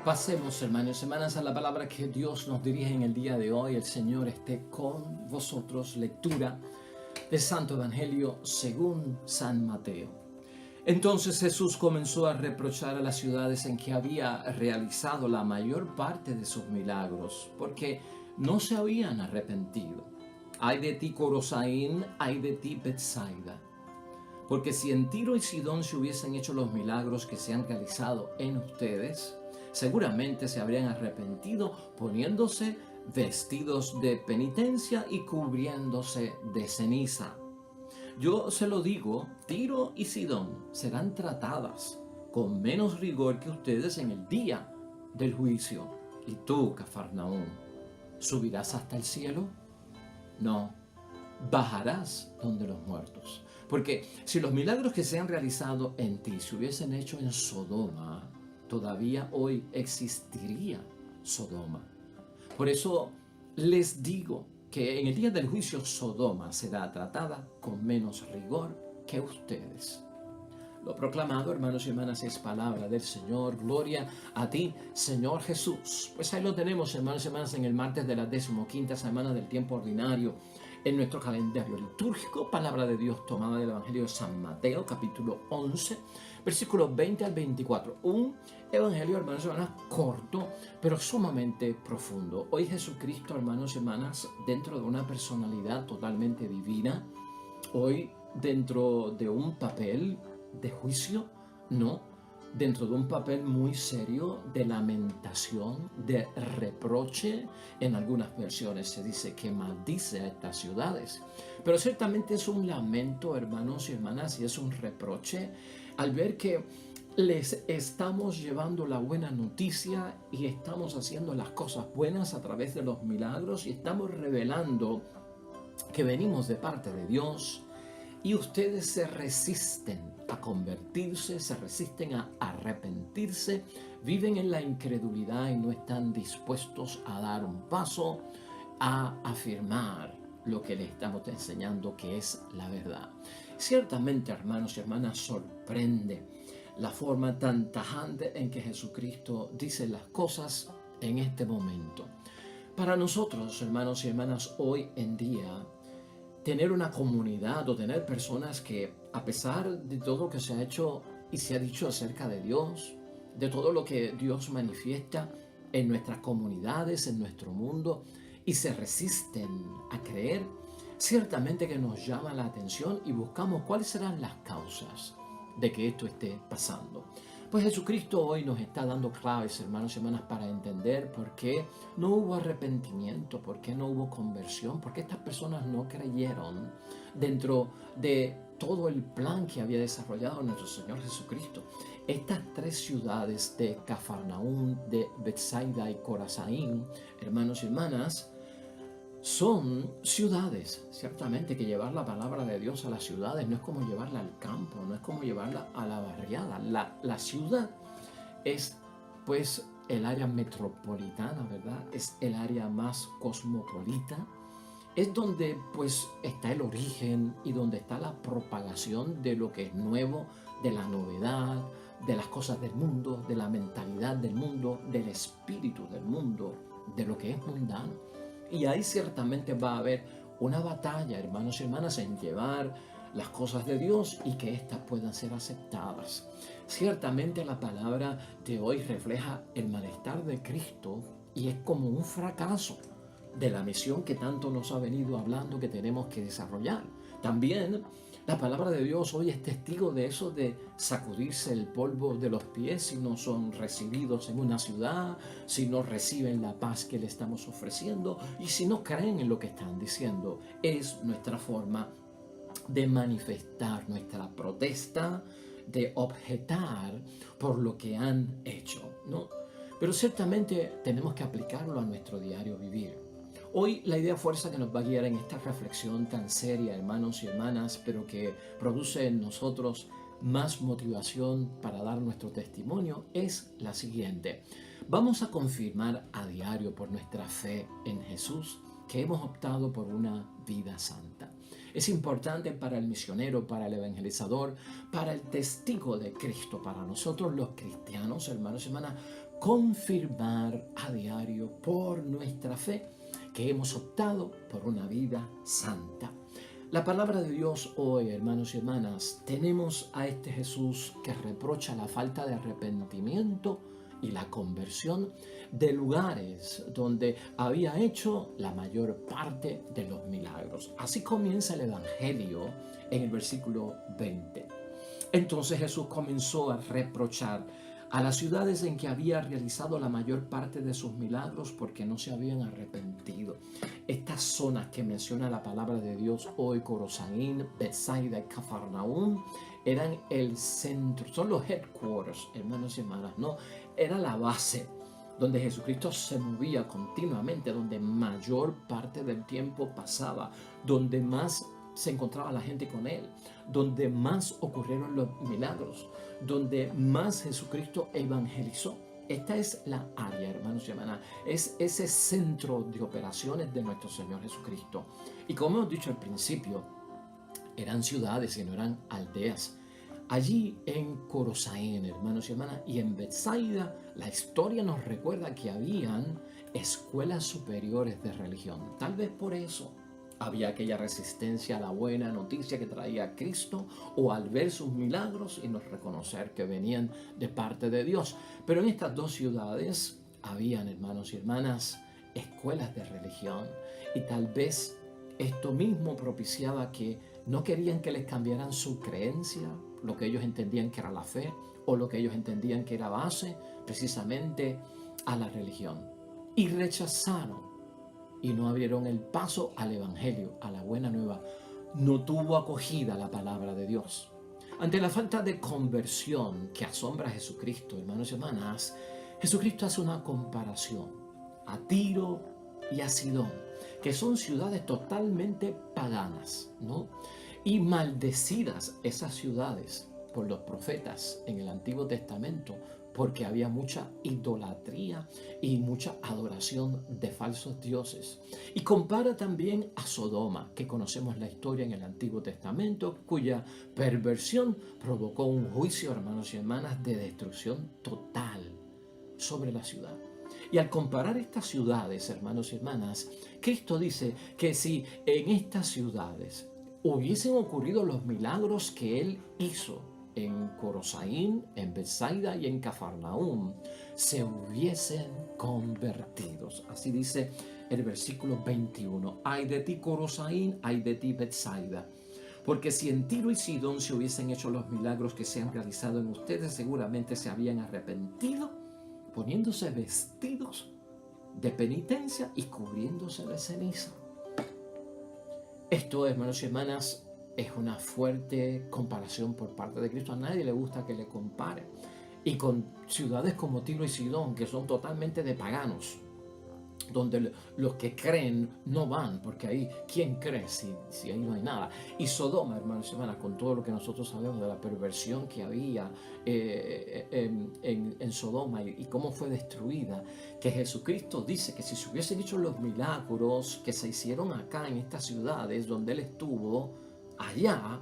Pasemos, hermanos y hermanas, a la palabra que Dios nos dirige en el día de hoy. El Señor esté con vosotros. Lectura del Santo Evangelio según San Mateo. Entonces Jesús comenzó a reprochar a las ciudades en que había realizado la mayor parte de sus milagros, porque no se habían arrepentido. Ay de ti, Corosaín, ay de ti, Betsaida. Porque si en Tiro y Sidón se hubiesen hecho los milagros que se han realizado en ustedes, seguramente se habrían arrepentido poniéndose vestidos de penitencia y cubriéndose de ceniza. Yo se lo digo, Tiro y Sidón serán tratadas con menos rigor que ustedes en el día del juicio. ¿Y tú, Cafarnaúm, subirás hasta el cielo? No, bajarás donde los muertos. Porque si los milagros que se han realizado en ti se hubiesen hecho en Sodoma, todavía hoy existiría Sodoma. Por eso les digo que en el día del juicio Sodoma será tratada con menos rigor que ustedes. Lo proclamado, hermanos y hermanas, es palabra del Señor. Gloria a ti, Señor Jesús. Pues ahí lo tenemos, hermanos y hermanas, en el martes de la 15ª semana del tiempo ordinario. En nuestro calendario litúrgico, palabra de Dios tomada del Evangelio de San Mateo, capítulo 11, versículos 20 al 24. Un evangelio, hermanos y hermanas, corto, pero sumamente profundo. Hoy Jesucristo, hermanos y hermanas, dentro de una personalidad totalmente divina, hoy dentro de un papel de juicio, no, dentro de un papel muy serio de lamentación, de reproche. En algunas versiones se dice que maldice a estas ciudades. Pero ciertamente es un lamento, hermanos y hermanas, y es un reproche al ver que les estamos llevando la buena noticia y estamos haciendo las cosas buenas a través de los milagros y estamos revelando que venimos de parte de Dios. Y ustedes se resisten a convertirse, se resisten a arrepentirse, viven en la incredulidad y no están dispuestos a dar un paso, a afirmar lo que les estamos enseñando que es la verdad. Ciertamente, hermanos y hermanas, sorprende la forma tan tajante en que Jesucristo dice las cosas en este momento. Para nosotros, hermanos y hermanas, hoy en día, tener una comunidad o tener personas que, a pesar de todo lo que se ha hecho y se ha dicho acerca de Dios, de todo lo que Dios manifiesta en nuestras comunidades, en nuestro mundo, y se resisten a creer, ciertamente que nos llama la atención y buscamos cuáles serán las causas de que esto esté pasando. Pues Jesucristo hoy nos está dando claves, hermanos y hermanas, para entender por qué no hubo arrepentimiento, por qué no hubo conversión, por qué estas personas no creyeron dentro de todo el plan que había desarrollado nuestro Señor Jesucristo. Estas tres ciudades de Cafarnaúm, de Betsaida y Corazaín, hermanos y hermanas, son ciudades. Ciertamente que llevar la palabra de Dios a las ciudades no es como llevarla al campo, no es como llevarla a la barriada. La ciudad es pues el área metropolitana, ¿verdad? Es el área más cosmopolita. Es donde pues está el origen y donde está la propagación de lo que es nuevo, de la novedad, de las cosas del mundo, de la mentalidad del mundo, del espíritu del mundo, de lo que es mundano. Y ahí ciertamente va a haber una batalla, hermanos y hermanas, en llevar las cosas de Dios y que éstas puedan ser aceptadas. Ciertamente la palabra de hoy refleja el malestar de Cristo y es como un fracaso de la misión que tanto nos ha venido hablando que tenemos que desarrollar. También la palabra de Dios hoy es testigo de eso, de sacudirse el polvo de los pies si no son recibidos en una ciudad, si no reciben la paz que le estamos ofreciendo y si no creen en lo que están diciendo. Es nuestra forma de manifestar nuestra protesta, de objetar por lo que han hecho, ¿no? Pero ciertamente tenemos que aplicarlo a nuestro diario vivir. Hoy la idea fuerza que nos va a guiar en esta reflexión tan seria, hermanos y hermanas, pero que produce en nosotros más motivación para dar nuestro testimonio, es la siguiente. Vamos a confirmar a diario por nuestra fe en Jesús que hemos optado por una vida santa. Es importante para el misionero, para el evangelizador, para el testigo de Cristo, para nosotros los cristianos, hermanos y hermanas, confirmar a diario por nuestra fe que hemos optado por una vida santa. La palabra de Dios hoy, hermanos y hermanas, tenemos a este Jesús que reprocha la falta de arrepentimiento y la conversión de lugares donde había hecho la mayor parte de los milagros. Así comienza el Evangelio en el versículo 20. Entonces Jesús comenzó a reprochar a las ciudades en que había realizado la mayor parte de sus milagros porque no se habían arrepentido. Estas zonas que menciona la palabra de Dios hoy, Corosaín, Betsaida y Cafarnaúm, eran el centro, son los headquarters, hermanos y hermanas, ¿no? Era la base donde Jesucristo se movía continuamente, donde mayor parte del tiempo pasaba, donde más se encontraba la gente con él, donde más ocurrieron los milagros, donde más Jesucristo evangelizó. Esta es la área, hermanos y hermanas, es ese centro de operaciones de nuestro Señor Jesucristo. Y como hemos dicho al principio, eran ciudades y no eran aldeas. Allí en Corosaín, hermanos y hermanas, y en Betsaida, la historia nos recuerda que habían escuelas superiores de religión. Tal vez por eso había aquella resistencia a la buena noticia que traía Cristo, o al ver sus milagros y no reconocer que venían de parte de Dios. Pero en estas dos ciudades habían, hermanos y hermanas, escuelas de religión, y tal vez esto mismo propiciaba que no querían que les cambiaran su creencia, lo que ellos entendían que era la fe, o lo que ellos entendían que era base precisamente a la religión. Y rechazaron y no abrieron el paso al Evangelio, a la buena nueva. No tuvo acogida la palabra de Dios. Ante la falta de conversión que asombra a Jesucristo, hermanos y hermanas, Jesucristo hace una comparación a Tiro y a Sidón, que son ciudades totalmente paganas, ¿no? Y maldecidas esas ciudades por los profetas en el Antiguo Testamento, porque había mucha idolatría y mucha adoración de falsos dioses. Y compara también a Sodoma, que conocemos la historia en el Antiguo Testamento, cuya perversión provocó un juicio, hermanos y hermanas, de destrucción total sobre la ciudad. Y al comparar estas ciudades, hermanos y hermanas, Cristo dice que si en estas ciudades hubiesen ocurrido los milagros que Él hizo en Corosaín, en Betsaida y en Cafarnaúm, se hubiesen convertido. Así dice el versículo 21. Ay de ti, Corosaín, ay de ti, Betsaida. Porque si en Tiro y Sidón se hubiesen hecho los milagros que se han realizado en ustedes, seguramente se habían arrepentido, poniéndose vestidos de penitencia y cubriéndose de ceniza. Esto, hermanos y hermanas, es una fuerte comparación por parte de Cristo. A nadie le gusta que le compare. Y con ciudades como Tiro y Sidón, que son totalmente de paganos, donde los que creen no van, porque ahí, ¿quién cree si ahí no hay nada? Y Sodoma, hermanos y hermanas, con todo lo que nosotros sabemos de la perversión que había en Sodoma y cómo fue destruida, que Jesucristo dice que si se hubiesen hecho los milagros que se hicieron acá en estas ciudades donde Él estuvo, allá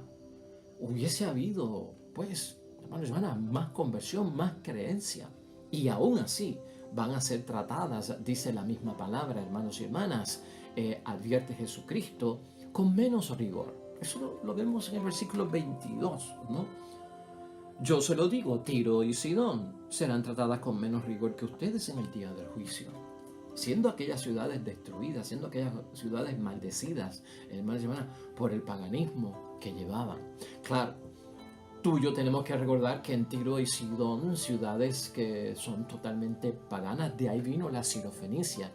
hubiese habido, pues, hermanos y hermanas, más conversión, más creencia. Y aún así van a ser tratadas, dice la misma palabra, hermanos y hermanas, advierte Jesucristo, con menos rigor. Eso lo vemos en el versículo 22, ¿no? Yo se lo digo, Tiro y Sidón serán tratadas con menos rigor que ustedes en el día del juicio. Siendo aquellas ciudades destruidas, siendo aquellas ciudades maldecidas, hermanos y hermanas, por el paganismo que llevaban. Claro, tú y yo tenemos que recordar que en Tiro y Sidón, ciudades que son totalmente paganas, de ahí vino la Sirofenicia,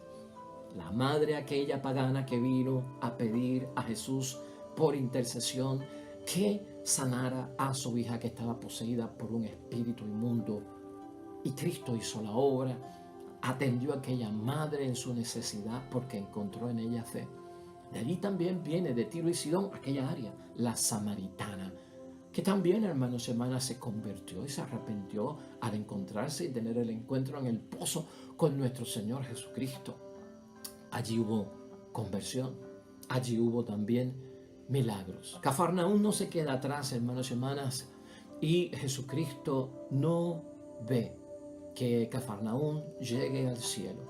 la madre aquella pagana que vino a pedir a Jesús por intercesión que sanara a su hija que estaba poseída por un espíritu inmundo. Y Cristo hizo la obra, atendió a aquella madre en su necesidad porque encontró en ella fe. De allí también viene de Tiro y Sidón aquella área, la samaritana, que también, hermanos y hermanas, se convirtió y se arrepintió al encontrarse y tener el encuentro en el pozo con nuestro Señor Jesucristo. Allí hubo conversión, allí hubo también milagros. Cafarnaúm no se queda atrás, hermanos y hermanas, y Jesucristo no ve que Cafarnaúm llegue al cielo,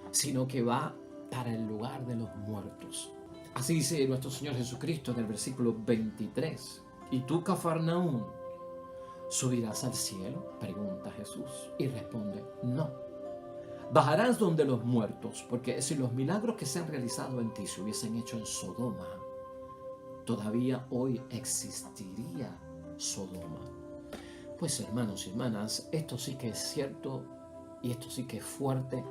sino que va para el lugar de los muertos. Así dice nuestro Señor Jesucristo en el versículo 23. ¿Y tú, Cafarnaúm, subirás al cielo?, pregunta Jesús, y responde, no. Bajarás donde los muertos, porque si los milagros que se han realizado en ti se hubiesen hecho en Sodoma, todavía hoy existiría Sodoma. Pues hermanos y hermanas, esto sí que es cierto, y esto sí que es fuerte,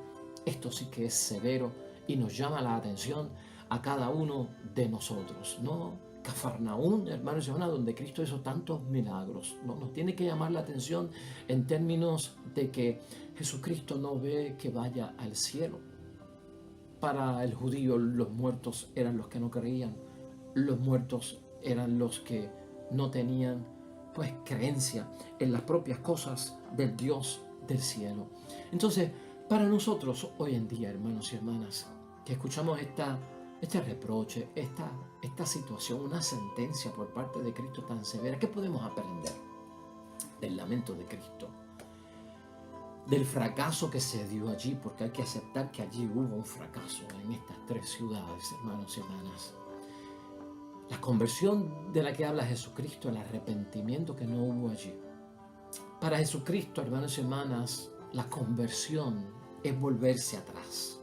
esto sí que es severo, y nos llama la atención a cada uno de nosotros, ¿no? Cafarnaúm, hermanos y hermanas, donde Cristo hizo tantos milagros, ¿no? Nos tiene que llamar la atención en términos de que Jesucristo no ve que vaya al cielo. Para el judío, los muertos eran los que no creían, los muertos eran los que no tenían pues creencia en las propias cosas del Dios del cielo. Entonces, para nosotros hoy en día, hermanos y hermanas, que escuchamos este reproche, esta situación, una sentencia por parte de Cristo tan severa, ¿qué podemos aprender del lamento de Cristo? Del fracaso que se dio allí, porque hay que aceptar que allí hubo un fracaso en estas tres ciudades, hermanos y hermanas. La conversión de la que habla Jesucristo, el arrepentimiento que no hubo allí. Para Jesucristo, hermanos y hermanas, la conversión es volverse atrás.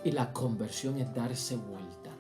Y la conversión es darse vuelta.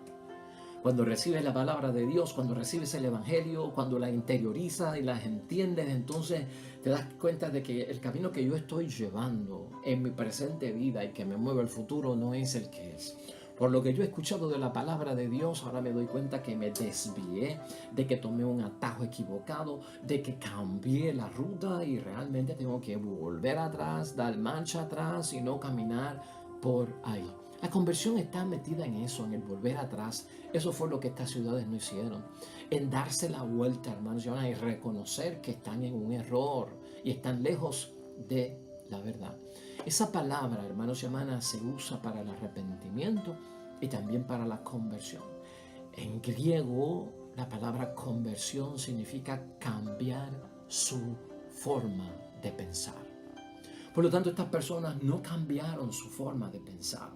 Cuando recibes la palabra de Dios, cuando recibes el Evangelio, cuando la interiorizas y las entiendes, entonces te das cuenta de que el camino que yo estoy llevando en mi presente vida y que me mueve al futuro no es el que es. Por lo que yo he escuchado de la palabra de Dios, ahora me doy cuenta que me desvié, de que tomé un atajo equivocado, de que cambié la ruta y realmente tengo que volver atrás, dar marcha atrás y no caminar por ahí. La conversión está metida en eso, en el volver atrás. Eso fue lo que estas ciudades no hicieron. En darse la vuelta, hermanos y hermanas, y reconocer que están en un error y están lejos de la verdad. Esa palabra, hermanos y hermanas, se usa para el arrepentimiento y también para la conversión. En griego, la palabra conversión significa cambiar su forma de pensar. Por lo tanto, estas personas no cambiaron su forma de pensar.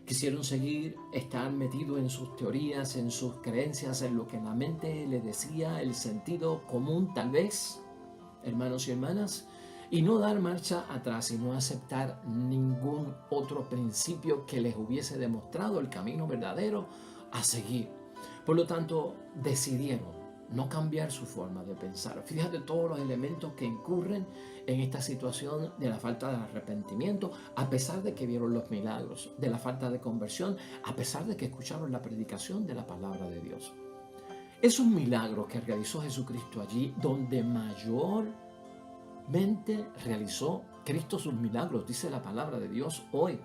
Quisieron seguir, estar metidos en sus teorías, en sus creencias, en lo que la mente les decía, el sentido común tal vez, hermanos y hermanas, y no dar marcha atrás y no aceptar ningún otro principio que les hubiese demostrado el camino verdadero a seguir. Por lo tanto, decidieron no cambiar su forma de pensar. Fíjate todos los elementos que incurren en esta situación de la falta de arrepentimiento, a pesar de que vieron los milagros, de la falta de conversión, a pesar de que escucharon la predicación de la palabra de Dios. Esos milagros que realizó Jesucristo allí, donde mayormente realizó Cristo sus milagros, dice la palabra de Dios hoy.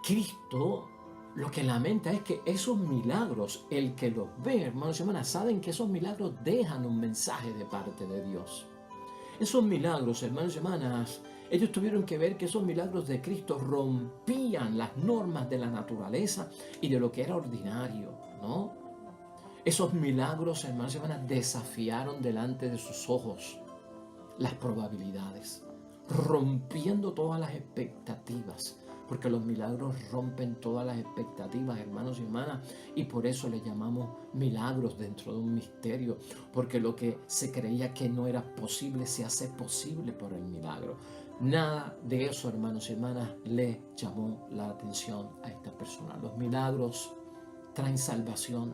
Cristo lo que lamenta es que esos milagros, el que los ve, hermanos y hermanas, saben que esos milagros dejan un mensaje de parte de Dios. Esos milagros, hermanos y hermanas, ellos tuvieron que ver que esos milagros de Cristo rompían las normas de la naturaleza y de lo que era ordinario, ¿no? Esos milagros, hermanos y hermanas, desafiaron delante de sus ojos las probabilidades, rompiendo todas las expectativas. Porque los milagros rompen todas las expectativas, hermanos y hermanas, y por eso le llamamos milagros dentro de un misterio, porque lo que se creía que no era posible se hace posible por el milagro. Nada de eso, hermanos y hermanas, le llamó la atención a esta persona. Los milagros traen salvación,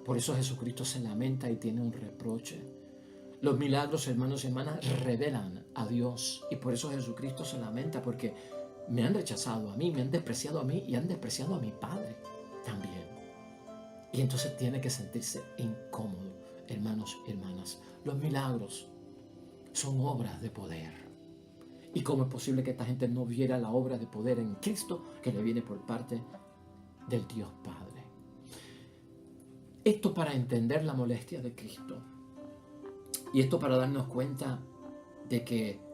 por eso Jesucristo se lamenta y tiene un reproche. Los milagros, hermanos y hermanas, revelan a Dios, y por eso Jesucristo se lamenta, porque me han rechazado a mí, me han despreciado a mí y han despreciado a mi Padre también. Y entonces tiene que sentirse incómodo, hermanos y hermanas. Los milagros son obras de poder. ¿Y cómo es posible que esta gente no viera la obra de poder en Cristo que le viene por parte del Dios Padre? Esto para entender la molestia de Cristo. Y esto para darnos cuenta de que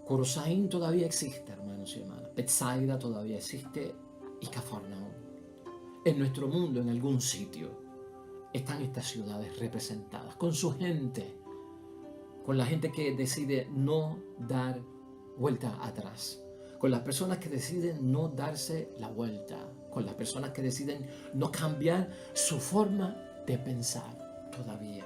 Corosaín todavía existe, hermanos y hermanas. Betsaida todavía existe y Cafarnaúm. En nuestro mundo, en algún sitio, están estas ciudades representadas con su gente, con la gente que decide no dar vuelta atrás, con las personas que deciden no darse la vuelta, con las personas que deciden no cambiar su forma de pensar todavía.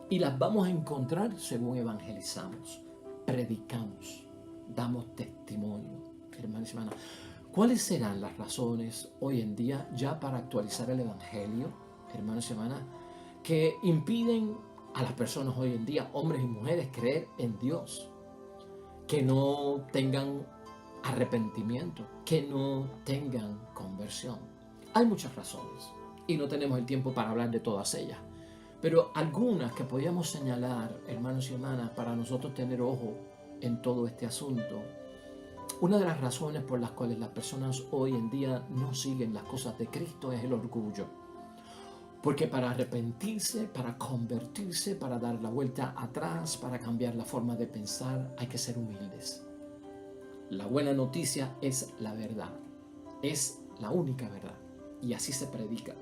Y las vamos a encontrar según evangelizamos, predicamos, damos testimonio, hermanos y hermanas. ¿Cuáles serán las razones hoy en día ya para actualizar el evangelio, hermanos y hermanas, que impiden a las personas hoy en día, hombres y mujeres, creer en Dios? Que no tengan arrepentimiento, que no tengan conversión. Hay muchas razones y no tenemos el tiempo para hablar de todas ellas. Pero algunas que podríamos señalar, hermanos y hermanas, para nosotros tener ojo en todo este asunto. Una de las razones por las cuales las personas hoy en día no siguen las cosas de Cristo es el orgullo. Porque para arrepentirse, para convertirse, para dar la vuelta atrás, para cambiar la forma de pensar, hay que ser humildes. La buena noticia es la verdad. Es la única verdad. Y así se predica.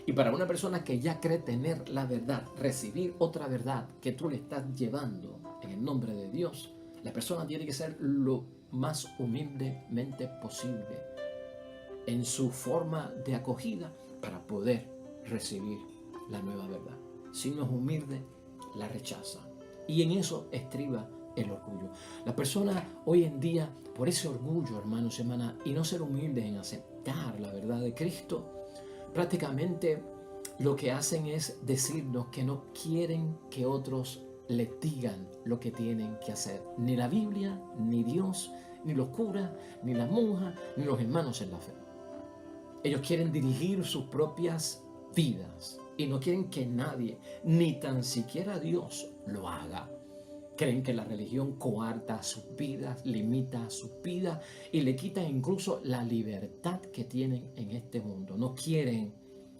Y para una persona que ya cree tener la verdad, recibir otra verdad que tú le estás llevando en el nombre de Dios, la persona tiene que ser lo más humildemente posible en su forma de acogida para poder recibir la nueva verdad. Si no es humilde, la rechaza. Y en eso estriba el orgullo. La persona hoy en día, por ese orgullo, hermanos y hermanas, y no ser humildes en aceptar la verdad de Cristo, prácticamente lo que hacen es decirnos que no quieren que otros les digan lo que tienen que hacer. Ni la Biblia, ni Dios, ni los curas, ni las monjas, ni los hermanos en la fe. Ellos quieren dirigir sus propias vidas y no quieren que nadie, ni tan siquiera Dios, lo haga. Creen que la religión coarta sus vidas, limita sus vidas y le quita incluso la libertad que tienen en este mundo. No quieren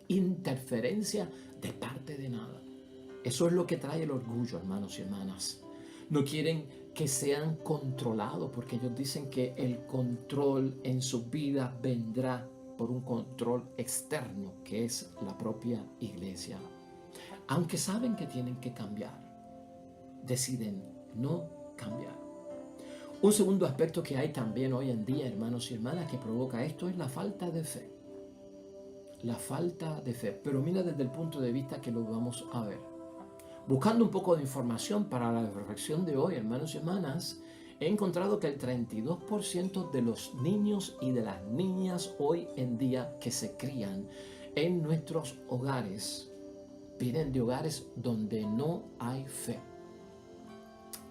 interferencia de parte de nada. Eso es lo que trae el orgullo, hermanos y hermanas. No quieren que sean controlados porque ellos dicen que el control en sus vidas vendrá por un control externo que es la propia iglesia. Aunque saben que tienen que cambiar, deciden no cambiar. Un segundo aspecto que hay también hoy en día, hermanos y hermanas, que provoca esto es la falta de fe. La falta de fe. Pero mira desde el punto de vista que lo vamos a ver. Buscando un poco de información para la reflexión de hoy, hermanos y hermanas, he encontrado que el 32% de los niños y de las niñas hoy en día que se crían en nuestros hogares vienen de hogares donde no hay fe.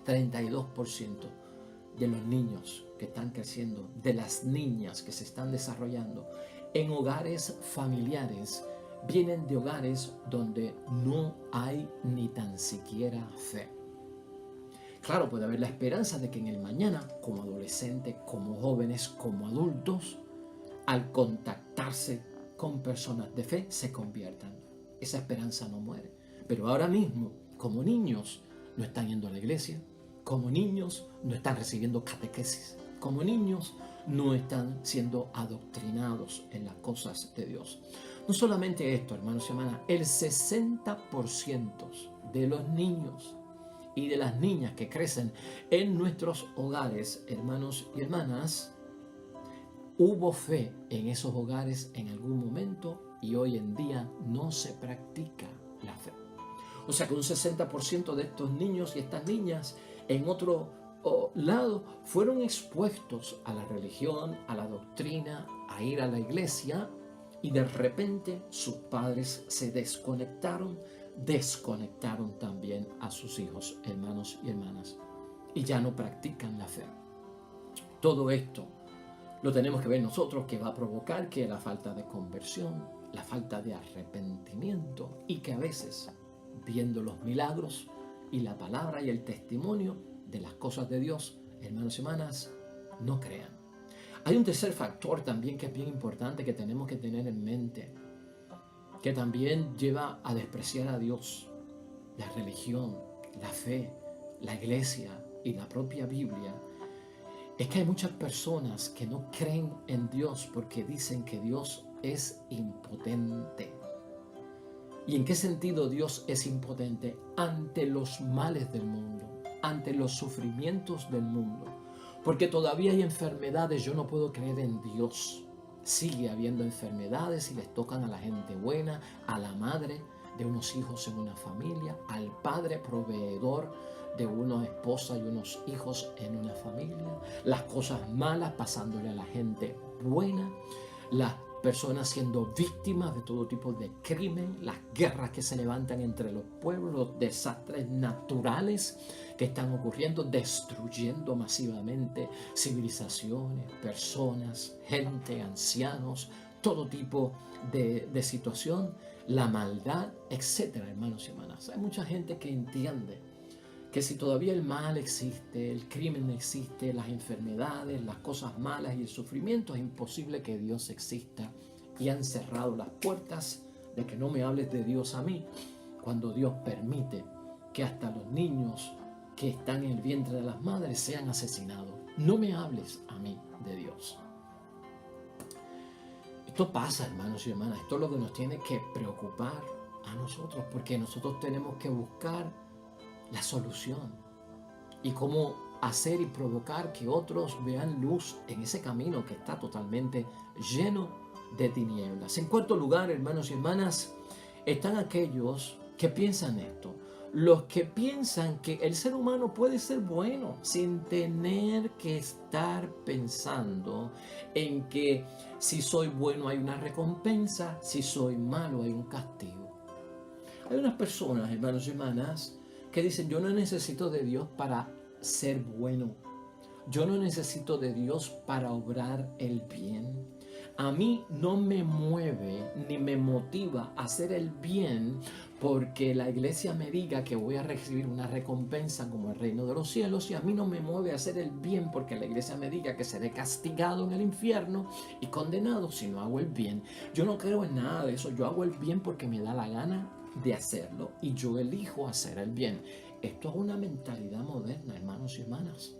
32% de los niños que están creciendo, de las niñas que se están desarrollando en hogares familiares, vienen de hogares donde no hay ni tan siquiera fe. Claro, puede haber la esperanza de que en el mañana, como adolescentes, como jóvenes, como adultos, al contactarse con personas de fe, se conviertan. Esa esperanza no muere. Pero ahora mismo, como niños, no están yendo a la iglesia. Como niños, no están recibiendo catequesis. Como niños, no están siendo adoctrinados en las cosas de Dios. No solamente esto, hermanos y hermanas, el 60% de los niños y de las niñas que crecen en nuestros hogares, hermanos y hermanas, hubo fe en esos hogares en algún momento y hoy en día no se practica la fe. O sea que un 60% de estos niños y estas niñas en otro lado fueron expuestos a la religión, a la doctrina, a ir a la iglesia y de repente sus padres se desconectaron también a sus hijos, hermanos y hermanas, y ya no practican la fe. Todo esto lo tenemos que ver nosotros, que va a provocar que la falta de conversión, la falta de arrepentimiento y que a veces, viendo los milagros y la palabra y el testimonio de las cosas de Dios, hermanos y hermanas, no crean. Hay un tercer factor también que es bien importante que tenemos que tener en mente, que también lleva a despreciar a Dios, la religión, la fe, la iglesia y la propia Biblia. Es que hay muchas personas que no creen en Dios porque dicen que Dios es impotente. ¿Y en qué sentido Dios es impotente? Ante los males del mundo, ante los sufrimientos del mundo. Porque todavía hay enfermedades, yo no puedo creer en Dios. Sigue habiendo enfermedades y les tocan a la gente buena, a la madre de unos hijos en una familia, al padre proveedor de una esposa y unos hijos en una familia, las cosas malas pasándole a la gente buena, las personas siendo víctimas de todo tipo de crimen, las guerras que se levantan entre los pueblos, los desastres naturales que están ocurriendo, destruyendo masivamente civilizaciones, personas, gente, ancianos, todo tipo de situación, la maldad, etcétera, hermanos y hermanas. Hay mucha gente que entiende que si todavía el mal existe, el crimen existe, las enfermedades, las cosas malas y el sufrimiento, es imposible que Dios exista. Y han cerrado las puertas de que no me hables de Dios a mí, cuando Dios permite que hasta los niños que están en el vientre de las madres sean asesinados. No me hables a mí de Dios. Esto pasa, hermanos y hermanas, esto es lo que nos tiene que preocupar a nosotros, porque nosotros tenemos que buscar la solución y cómo hacer y provocar que otros vean luz en ese camino que está totalmente lleno de tinieblas. En cuarto lugar, hermanos y hermanas, están aquellos que piensan esto. Los que piensan que el ser humano puede ser bueno sin tener que estar pensando en que si soy bueno hay una recompensa, si soy malo hay un castigo. Hay unas personas, hermanos y hermanas, que dicen: yo no necesito de Dios para ser bueno. Yo no necesito de Dios para obrar el bien. A mí no me mueve ni me motiva a hacer el bien porque la iglesia me diga que voy a recibir una recompensa como el reino de los cielos, y a mí no me mueve a hacer el bien porque la iglesia me diga que seré castigado en el infierno y condenado si no hago el bien. Yo no creo en nada de eso. Yo hago el bien porque me da la gana de hacerlo y yo elijo hacer el bien. Esto es una mentalidad moderna, hermanos y hermanas.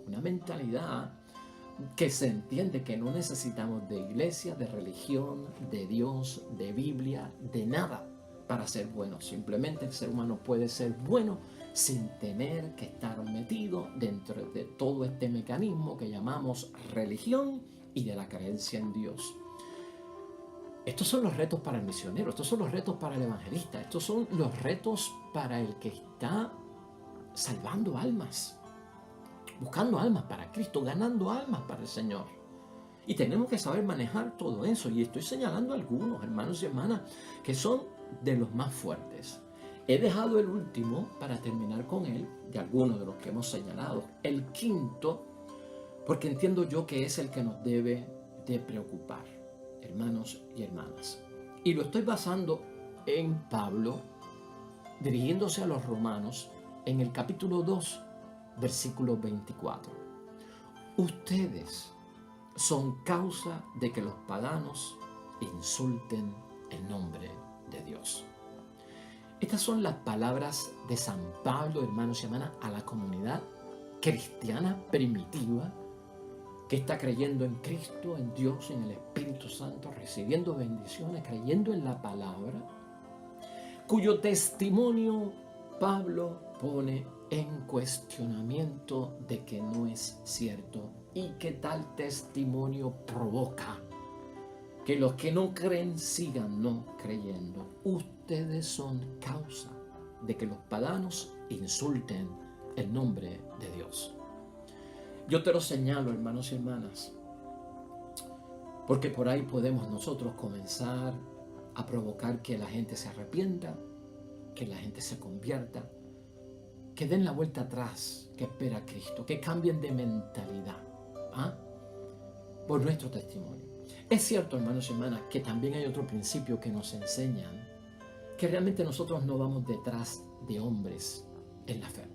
Una mentalidad que se entiende que no necesitamos de iglesia, de religión, de Dios, de Biblia, de nada para ser bueno. Simplemente el ser humano puede ser bueno sin tener que estar metido dentro de todo este mecanismo que llamamos religión y de la creencia en Dios. Estos son los retos para el misionero, estos son los retos para el evangelista, estos son los retos para el que está salvando almas, buscando almas para Cristo, ganando almas para el Señor. Y tenemos que saber manejar todo eso. Y estoy señalando algunos, hermanos y hermanas, que son de los más fuertes. He dejado el último para terminar con él, de algunos de los que hemos señalado. El quinto, porque entiendo yo que es el que nos debe de preocupar, hermanos y hermanas. Y lo estoy basando en Pablo, dirigiéndose a los romanos, en el capítulo 2, versículo 24. Ustedes son causa de que los paganos insulten el nombre de Dios. Estas son las palabras de San Pablo, hermanos y hermanas, a la comunidad cristiana primitiva que está creyendo en Cristo, en Dios, en el Espíritu Santo, recibiendo bendiciones, creyendo en la palabra, cuyo testimonio Pablo pone en cuestionamiento de que no es cierto, y que tal testimonio provoca que los que no creen sigan no creyendo. Ustedes son causa de que los paganos insulten el nombre de Dios. Yo te lo señalo, hermanos y hermanas, porque por ahí podemos nosotros comenzar a provocar que la gente se arrepienta, que la gente se convierta, que den la vuelta atrás, que espera a Cristo, que cambien de mentalidad por nuestro testimonio. Es cierto, hermanos y hermanas, que también hay otro principio que nos enseñan, que realmente nosotros no vamos detrás de hombres en la fe.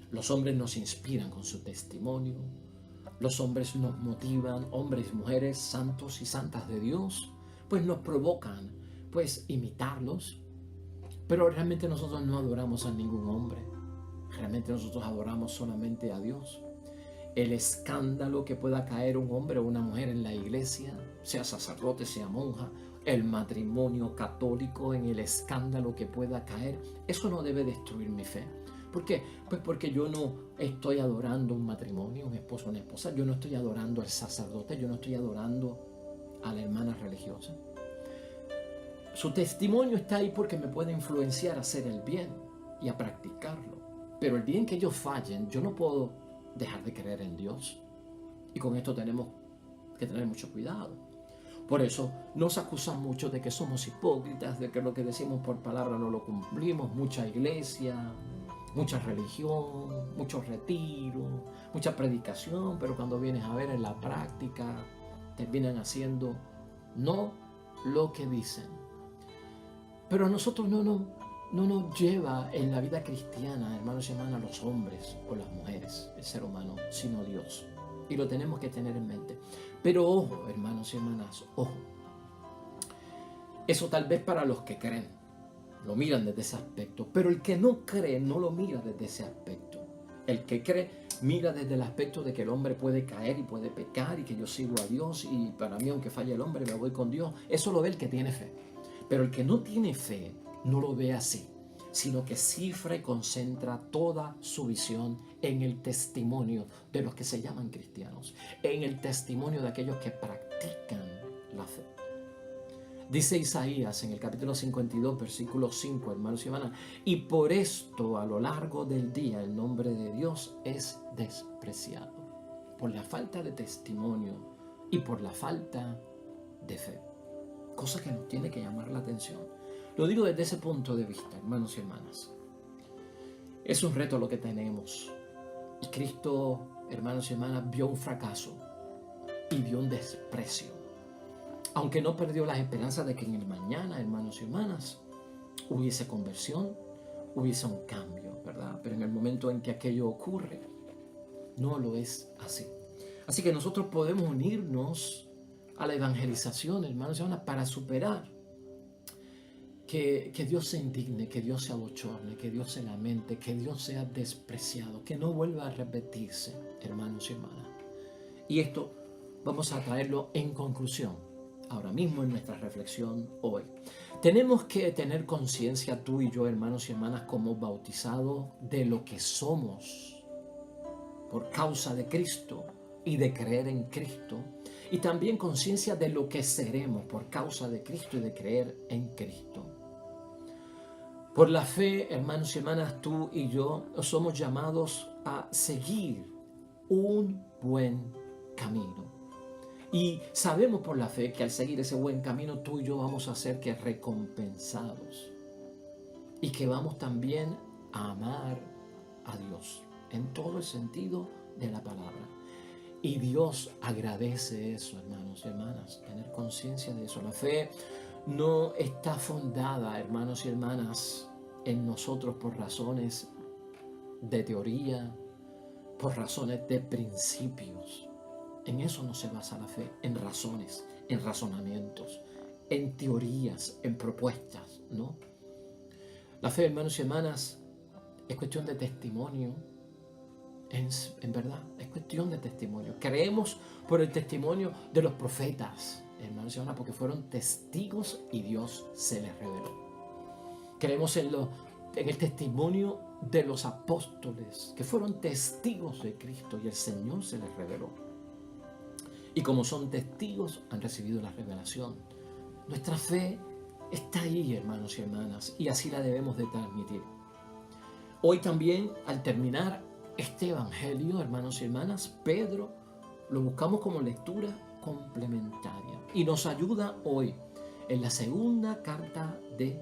Los hombres nos inspiran con su testimonio, los hombres nos motivan, hombres y mujeres santos y santas de Dios, pues nos provocan, pues imitarlos, pero realmente nosotros no adoramos a ningún hombre, realmente nosotros adoramos solamente a Dios. El escándalo que pueda caer un hombre o una mujer en la iglesia, sea sacerdote, sea monja, el matrimonio católico, en el escándalo que pueda caer, eso no debe destruir mi fe. ¿Por qué? Pues porque yo no estoy adorando un matrimonio, un esposo, una esposa, yo no estoy adorando al sacerdote, yo no estoy adorando a la hermana religiosa. Su testimonio está ahí porque me puede influenciar a hacer el bien y a practicarlo. Pero el día en que ellos fallen, yo no puedo dejar de creer en Dios. Y con esto tenemos que tener mucho cuidado. Por eso nos acusan mucho de que somos hipócritas, de que lo que decimos por palabra no lo cumplimos. Mucha iglesia, mucha religión, mucho retiro, mucha predicación, pero cuando vienes a ver en la práctica, terminan haciendo no lo que dicen. Pero a nosotros no nos lleva en la vida cristiana, hermanos y hermanas, los hombres o las mujeres, el ser humano, sino Dios. Y lo tenemos que tener en mente. Pero ojo, hermanos y hermanas, ojo. Eso tal vez para los que creen, lo miran desde ese aspecto. Pero el que no cree no lo mira desde ese aspecto. El que cree mira desde el aspecto de que el hombre puede caer y puede pecar y que yo sigo a Dios y para mí aunque falle el hombre me voy con Dios. Eso lo ve el que tiene fe. Pero el que no tiene fe no lo ve así, sino que cifra y concentra toda su visión en el testimonio de los que se llaman cristianos, en el testimonio de aquellos que practican la fe. Dice Isaías en el capítulo 52, versículo 5, hermanos y hermanas, y por esto a lo largo del día el nombre de Dios es despreciado, por la falta de testimonio y por la falta de fe. Cosa que nos tiene que llamar la atención. Lo digo desde ese punto de vista, hermanos y hermanas. Es un reto lo que tenemos. Y Cristo, hermanos y hermanas, vio un fracaso y vio un desprecio. Aunque no perdió las esperanzas de que en el mañana, hermanos y hermanas, hubiese conversión, hubiese un cambio, ¿verdad? Pero en el momento en que aquello ocurre, no lo es así. Así que nosotros podemos unirnos a la evangelización, hermanos y hermanas, para superar que Dios se indigne, que Dios se abochorne, que Dios se lamente, que Dios sea despreciado, que no vuelva a repetirse, hermanos y hermanas. Y esto vamos a traerlo en conclusión, ahora mismo en nuestra reflexión hoy. Tenemos que tener conciencia, tú y yo, hermanos y hermanas, como bautizados, de lo que somos por causa de Cristo y de creer en Cristo. Y también conciencia de lo que seremos por causa de Cristo y de creer en Cristo. Por la fe, hermanos y hermanas, tú y yo somos llamados a seguir un buen camino. Y sabemos por la fe que al seguir ese buen camino, tú y yo vamos a ser que recompensados. Y que vamos también a amar a Dios en todo el sentido de la palabra. Y Dios agradece eso, hermanos y hermanas, tener conciencia de eso. La fe no está fundada, hermanos y hermanas, en nosotros por razones de teoría, por razones de principios. En eso no se basa la fe, en razones, en razonamientos, en teorías, en propuestas, ¿no? La fe, hermanos y hermanas, es cuestión de testimonio. En verdad, es cuestión de testimonio. Creemos por el testimonio de los profetas, hermanos y hermanas, porque fueron testigos y Dios se les reveló. Creemos en el testimonio de los apóstoles, que fueron testigos de Cristo y el Señor se les reveló. Y como son testigos, han recibido la revelación. Nuestra fe está ahí, hermanos y hermanas, y así la debemos de transmitir. Hoy también, al terminar este evangelio, hermanos y hermanas, Pedro lo buscamos como lectura complementaria y nos ayuda hoy en la segunda carta de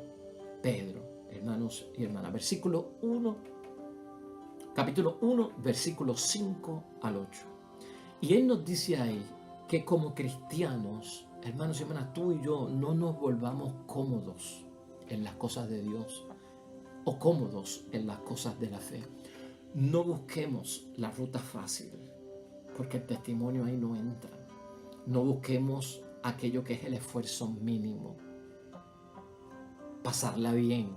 Pedro, hermanos y hermanas, capítulo 1, versículos 5 al 8. Y él nos dice ahí que como cristianos, hermanos y hermanas, tú y yo no nos volvamos cómodos en las cosas de Dios o cómodos en las cosas de la fe. No busquemos la ruta fácil, porque el testimonio ahí no entra. No busquemos aquello que es el esfuerzo mínimo. Pasarla bien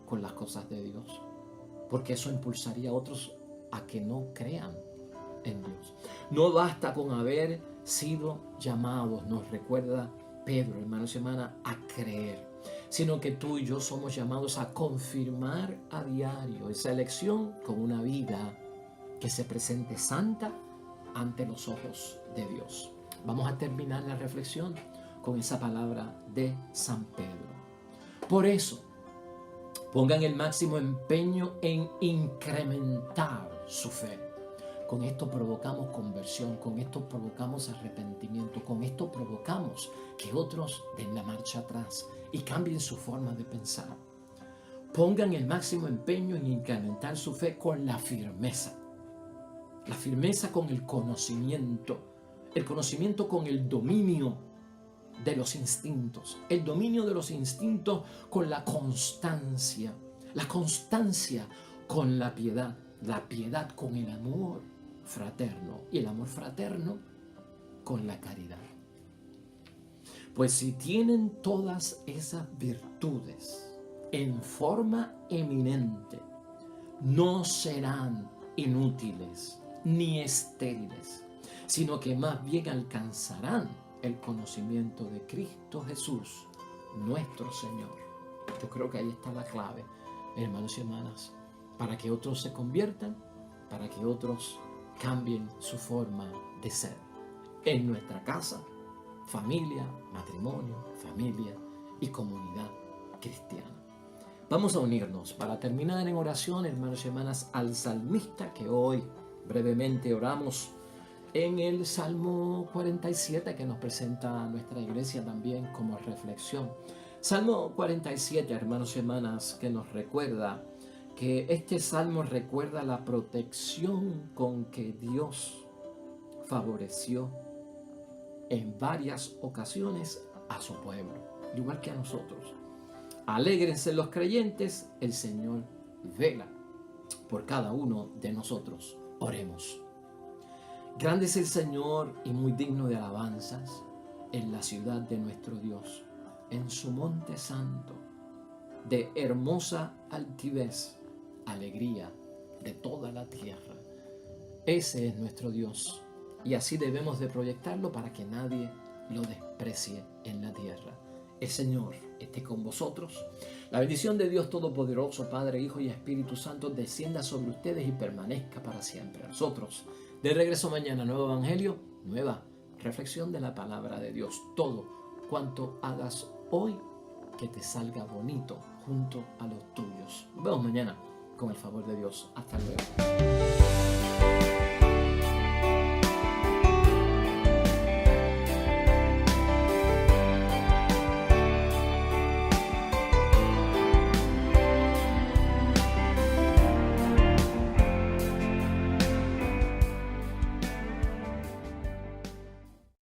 con las cosas de Dios, porque eso impulsaría a otros a que no crean en Dios. No basta con haber sido llamados, nos recuerda Pedro, hermanos y hermanas, a creer, sino que tú y yo somos llamados a confirmar a diario esa elección con una vida que se presente santa ante los ojos de Dios. Vamos a terminar la reflexión con esa palabra de San Pedro. Por eso, pongan el máximo empeño en incrementar su fe. Con esto provocamos conversión, con esto provocamos arrepentimiento, con esto provocamos que otros den la marcha atrás y cambien su forma de pensar. Pongan el máximo empeño en incrementar su fe con la firmeza con el conocimiento con el dominio de los instintos, el dominio de los instintos con la constancia con la piedad con el amor fraterno y el amor fraterno con la caridad. Pues si tienen todas esas virtudes en forma eminente, no serán inútiles ni estériles, sino que más bien alcanzarán el conocimiento de Cristo Jesús, nuestro Señor. Yo creo que ahí está la clave, hermanos y hermanas, para que otros se conviertan, para que otros cambien su forma de ser. En nuestra casa, familia, matrimonio, familia y comunidad cristiana. Vamos a unirnos para terminar en oración, hermanos y hermanas, al salmista que hoy brevemente oramos en el Salmo 47 que nos presenta nuestra iglesia también como reflexión. Salmo 47, hermanos y hermanas, que nos recuerda que este salmo recuerda la protección con que Dios favoreció en varias ocasiones a su pueblo, igual que a nosotros. Alégrense los creyentes, el Señor vela por cada uno de nosotros. Oremos. Grande es el Señor y muy digno de alabanzas en la ciudad de nuestro Dios, en su monte santo, de hermosa altivez, alegría de toda la tierra. Ese es nuestro Dios y así debemos de proyectarlo para que nadie lo desprecie en la tierra. El Señor esté con vosotros. La bendición de Dios Todopoderoso, Padre, Hijo y Espíritu Santo, descienda sobre ustedes y permanezca para siempre. Nosotros, de regreso mañana, nuevo evangelio, nueva reflexión de la palabra de Dios. Todo cuanto hagas hoy, que te salga bonito junto a los tuyos. Nos vemos mañana con el favor de Dios. Hasta luego.